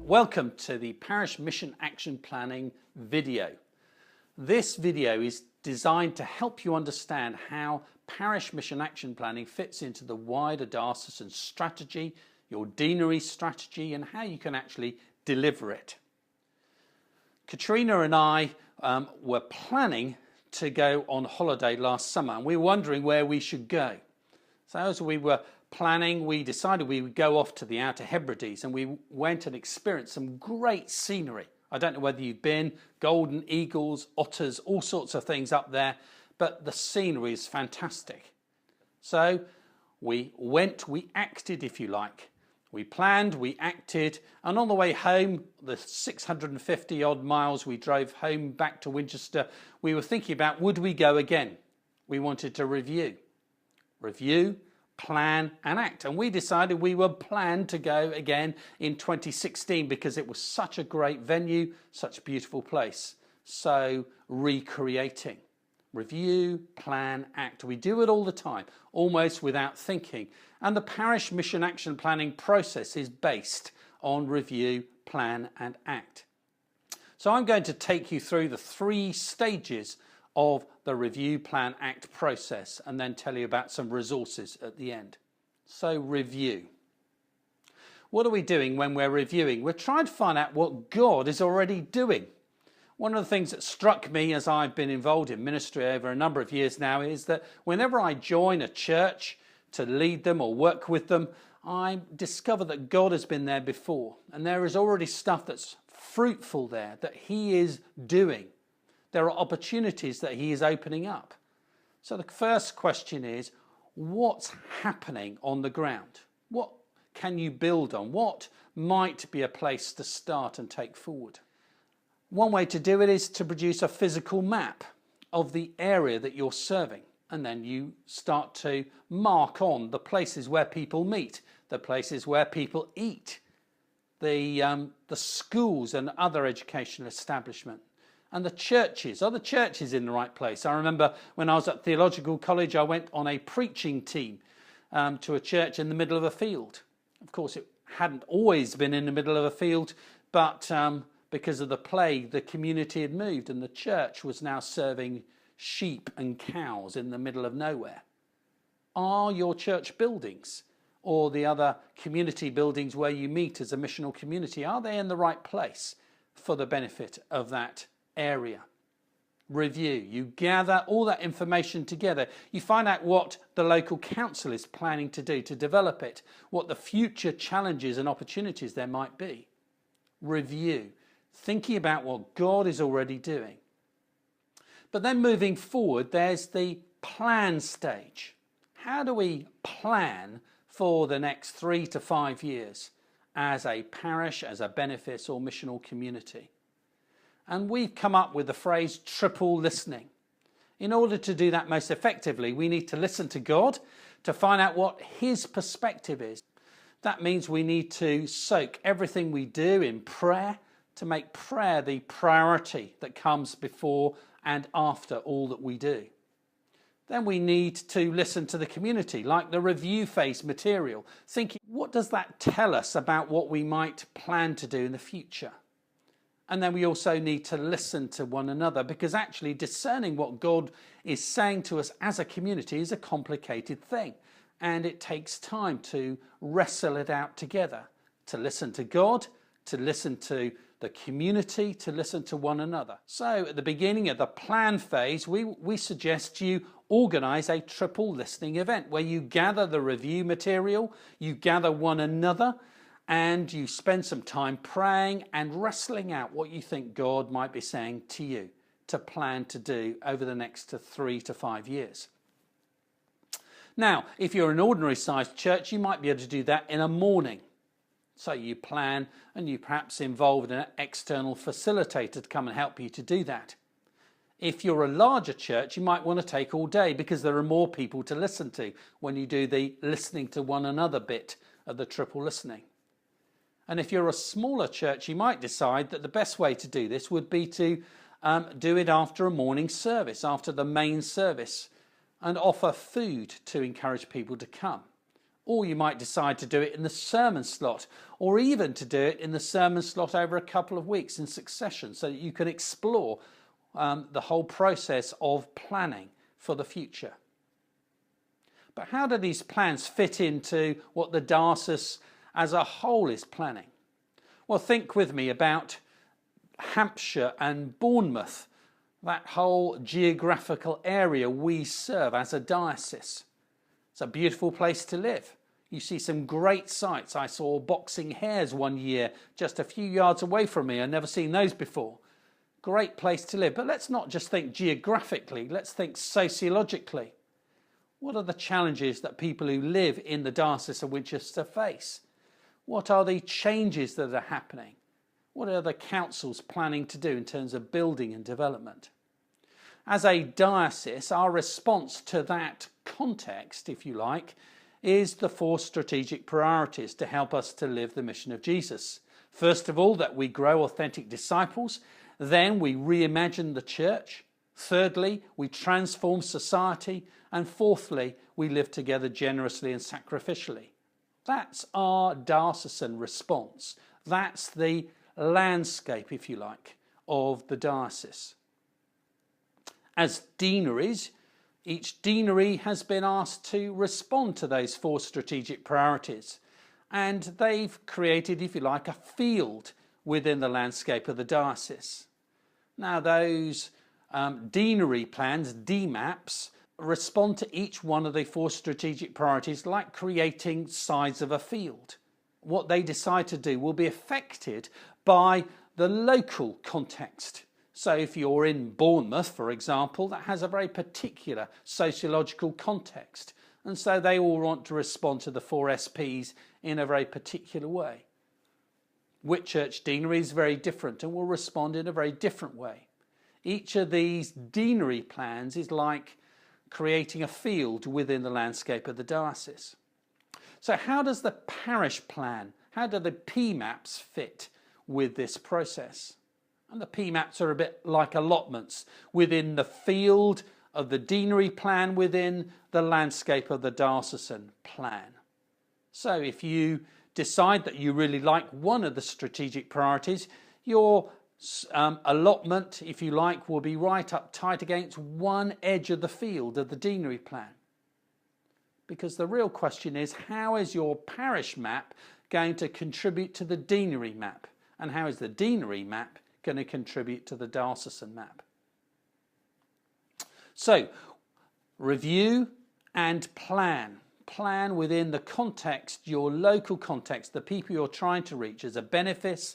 Welcome to the Parish Mission Action Planning video. This video is designed to help you understand how Parish Mission Action Planning fits into the wider diocesan strategy, your deanery strategy, and how you can actually deliver it. Katrina and I were planning to go on holiday last summer, and we were wondering where we should go. So as we were planning, we decided we would go off to the Outer Hebrides, and we went and experienced some great scenery. I don't know whether you've been, golden eagles, otters, all sorts of things up there, but the scenery is fantastic. So we went, we acted, if you like. We planned, we acted, and on the way home, the 650 odd miles we drove home back to Winchester, we were thinking about, would we go again? We wanted to review, plan and act, and we decided we would plan to go again in 2016 because it was such a great venue, such a beautiful place. So recreating, review, plan, act. We do it all the time, almost without thinking, and the Parish Mission Action Planning process is based on review, plan and act. So I'm going to take you through the 3 stages of the review, plan, act process, and then tell you about some resources at the end. So review. What are we doing when we're reviewing? We're trying to find out what God is already doing. One of the things that struck me as I've been involved in ministry over a number of years now is that whenever I join a church to lead them or work with them, I discover that God has been there before, and there is already stuff that's fruitful there that He is doing. There are opportunities that He is opening up. So the first question is, what's happening on the ground? What can you build on? What might be a place to start and take forward? One way to do it is to produce a physical map of the area that you're serving, and then you start to mark on the places where people meet, the places where people eat, the schools and other educational establishments. And the churches, are the churches in the right place? I remember when I was at theological college, I went on a preaching team to a church in the middle of a field. Of course, it hadn't always been in the middle of a field, but because of the plague, the community had moved and the church was now serving sheep and cows in the middle of nowhere. Are your church buildings or the other community buildings where you meet as a missional community, are they in the right place for the benefit of that area? Review. You gather all that information together. You find out what the local council is planning to do to develop it, what the future challenges and opportunities there might be. Review. Thinking about what God is already doing. But then moving forward, there's the plan stage. How do we plan for the next 3 to 5 years as a parish, as a benefice or missional community? And we've come up with the phrase triple listening. In order to do that most effectively, we need to listen to God to find out what His perspective is. That means we need to soak everything we do in prayer, to make prayer the priority that comes before and after all that we do. Then we need to listen to the community, like the review phase material, thinking, what does that tell us about what we might plan to do in the future? And then we also need to listen to one another, because actually discerning what God is saying to us as a community is a complicated thing. And it takes time to wrestle it out together, to listen to God, to listen to the community, to listen to one another. So at the beginning of the plan phase, we suggest you organise a triple listening event where you gather the review material, you gather one another, and you spend some time praying and wrestling out what you think God might be saying to you to plan to do over the next 3 to 5 years. Now, if you're an ordinary sized church, you might be able to do that in a morning. So you plan and you perhaps involve an external facilitator to come and help you to do that. If you're a larger church, you might want to take all day because there are more people to listen to when you do the listening to one another bit of the triple listening. And if you're a smaller church, you might decide that the best way to do this would be to do it after a morning service, after the main service, and offer food to encourage people to come. Or you might decide to do it in the sermon slot, or even to do it in the sermon slot over a couple of weeks in succession, so that you can explore the whole process of planning for the future. But how do these plans fit into what the diocese as a whole is planning? Well, think with me about Hampshire and Bournemouth, that whole geographical area we serve as a diocese. It's a beautiful place to live. You see some great sights. I saw boxing hares one year just a few yards away from me. I'd never seen those before. Great place to live. But let's not just think geographically, let's think sociologically. What are the challenges that people who live in the Diocese of Winchester face? What are the changes that are happening? What are the councils planning to do in terms of building and development? As a diocese, our response to that context, if you like, is the 4 strategic priorities to help us to live the mission of Jesus. First of all, that we grow authentic disciples. Then we reimagine the church. Thirdly, we transform society. And fourthly, we live together generously and sacrificially. That's our diocesan response. That's the landscape, if you like, of the diocese. As deaneries, each deanery has been asked to respond to those 4 strategic priorities, and they've created, if you like, a field within the landscape of the diocese. Now, those deanery plans, DMAPs, respond to each one of the 4 strategic priorities like creating sides of a field. What they decide to do will be affected by the local context. So if you're in Bournemouth, for example, that has a very particular sociological context. And so they all want to respond to the 4 SPs in a very particular way. Whitchurch Deanery is very different and will respond in a very different way. Each of these deanery plans is like creating a field within the landscape of the diocese. So how does the parish plan, how do the pMAPs fit with this process? And the pMAPs are a bit like allotments within the field of the deanery plan within the landscape of the diocesan plan. So if you decide that you really like one of the strategic priorities, your allotment, if you like, will be right up tight against one edge of the field of the deanery plan. Because the real question is, how is your parish map going to contribute to the deanery map? And how is the deanery map going to contribute to the diocesan map? So, review and plan. Plan within the context, your local context, the people you're trying to reach as a benefice,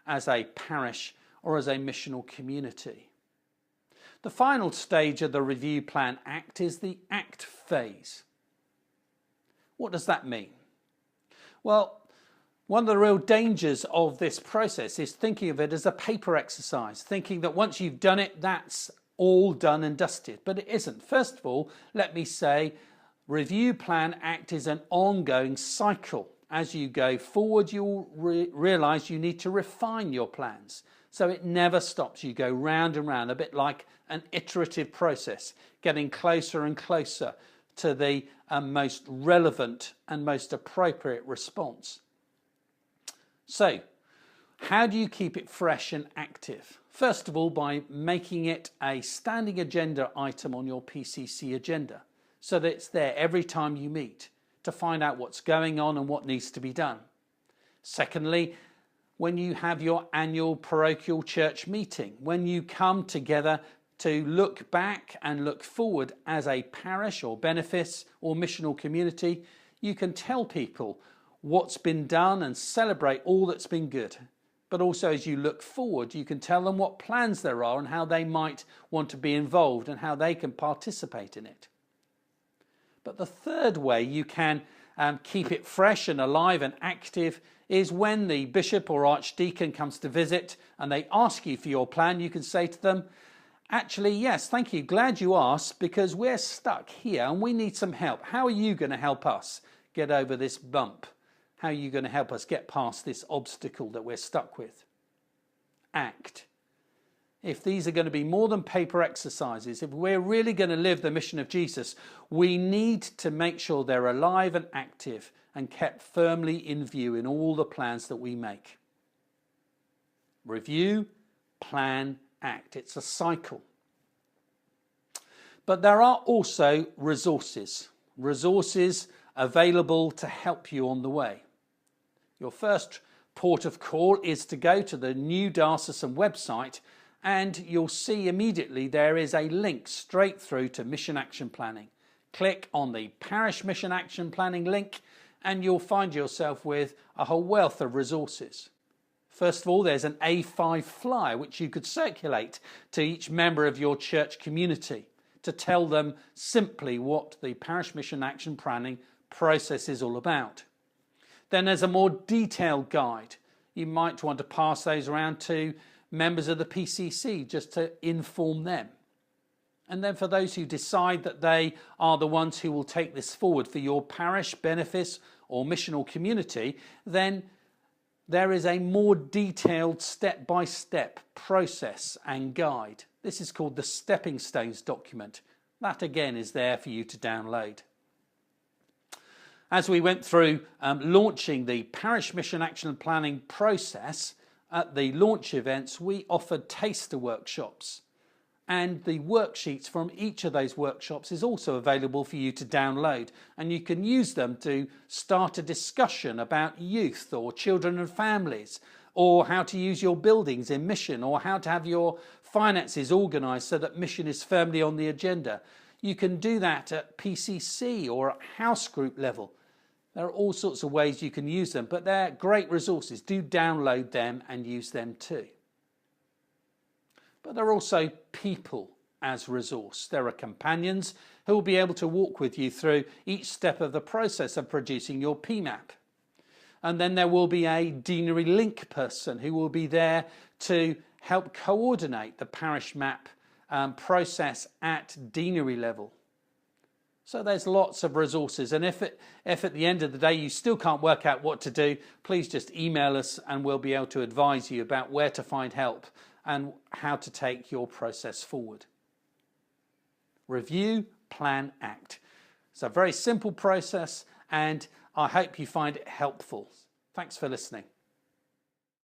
as a parish, or as a missional community. The final stage of the review plan act is the act phase. What does that mean? Well, one of the real dangers of this process is thinking of it as a paper exercise, thinking that once you've done it, that's all done and dusted. But it isn't. First of all, let me say, review plan act is an ongoing cycle. As you go forward, you'll realise you need to refine your plans. So it never stops. You go round and round, a bit like an iterative process, getting closer and closer to the most relevant and most appropriate response. So, how do you keep it fresh and active? First of all, by making it a standing agenda item on your PCC agenda, so that it's there every time you meet to find out what's going on and what needs to be done. Secondly, when you have your annual parochial church meeting, when you come together to look back and look forward as a parish or benefice or missional community, you can tell people what's been done and celebrate all that's been good. But also, as you look forward, you can tell them what plans there are and how they might want to be involved and how they can participate in it. But the third way you can keep it fresh and alive and active is when the bishop or archdeacon comes to visit and they ask you for your plan, you can say to them, actually, yes, thank you, glad you asked, because we're stuck here and we need some help. How are you going to help us get over this bump? How are you going to help us get past this obstacle that we're stuck with? Act. If these are going to be more than paper exercises, if we're really going to live the mission of Jesus, we need to make sure they're alive and active and kept firmly in view in all the plans that we make. Review, plan, act. It's a cycle. But there are also resources available to help you on the way. Your first port of call is to go to the new diocesan website, and you'll see immediately there is a link straight through to Mission Action Planning. Click on the Parish Mission Action Planning link and you'll find yourself with a whole wealth of resources. First of all, there's an A5 flyer which you could circulate to each member of your church community to tell them simply what the Parish Mission Action Planning process is all about. Then there's a more detailed guide. You might want to pass those around to members of the PCC just to inform them. And then for those who decide that they are the ones who will take this forward for your parish, benefice or missional community, then there is a more detailed step-by-step process and guide. This is called the Stepping Stones document. That again is there for you to download. As we went through launching the Parish Mission Action Planning process, at the launch events we offered taster workshops, and the worksheets from each of those workshops is also available for you to download, and you can use them to start a discussion about youth or children and families, or how to use your buildings in mission, or how to have your finances organised so that mission is firmly on the agenda. You can do that at PCC or at house group level. There are all sorts of ways you can use them, but they're great resources. Do download them and use them too. But there are also people as resource. There are companions who will be able to walk with you through each step of the process of producing your pMAP. And then there will be a deanery link person who will be there to help coordinate the parish map process at deanery level. So there's lots of resources, and if at the end of the day you still can't work out what to do, please just email us and we'll be able to advise you about where to find help and how to take your process forward. Review, plan, act. It's a very simple process and I hope you find it helpful. Thanks for listening.